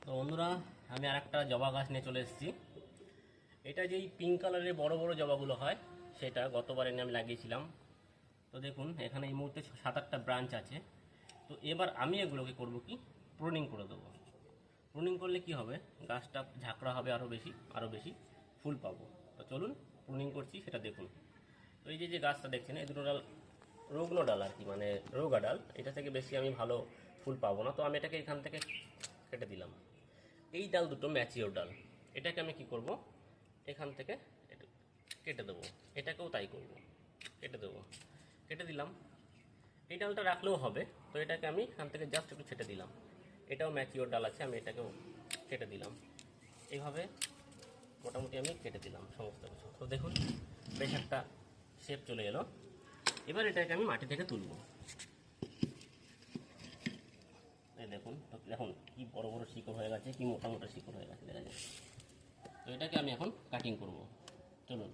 তো বন্ধুরা, আমি আর একটা জবা গাছ নিয়ে চলে এসেছি। এটা যেই পিঙ্ক কালারের বড় বড় জবাগুলো হয়, সেটা গতবার এনে আমি লাগিয়েছিলাম। তো দেখুন, এখানে এই মুহূর্তে 7-8টা ব্রাঞ্চ আছে। তো এবার আমি এগুলোকে করব কি, প্রুনিং করে দেবো। প্রুনিং করলে কি হবে, গাছটা ঝাঁকড়া হবে, আরও বেশি ফুল পাবো। তো চলুন প্রুনিং করছি সেটা দেখুন। তো এই যে যে গাছটা দেখছেন, এই দুটো ডাল রুগ্ন ডাল আর কি, মানে রোগা ডাল। এটা থেকে বেশি আমি ভালো ফুল পাবো না, তো আমি এটাকে এখান থেকে কেটে দিলাম। এই ডাল দুটো ম্যাচিওর ডাল, এটাকে আমি কি করব, এখান থেকে কেটে দেবো। এটাকেও তাই করব, কেটে দেবো। কেটে দিলাম। এই ডালটা রাখলেও হবে, তো এটাকে আমি এখান থেকে জাস্ট একটু ছেটে দিলাম। এটাও ম্যাচিওর ডাল আছে, আমি এটাকেও কেটে দিলাম। এইভাবে মোটামুটি আমি কেটে দিলাম সমস্ত কিছু। তো দেখুন, বেশ একটা শেপ চলে এলো। এবার এটাকে আমি মাটি থেকে তুলব। এই দেখুন, তো এখন কি বড় বড় শিকড় হয়ে গেছে, কি মোটা মোটা শিকড় হয়ে গেছে, দেখা যায়। তো এটাকে আমি এখন কাটিং করব। চলুন।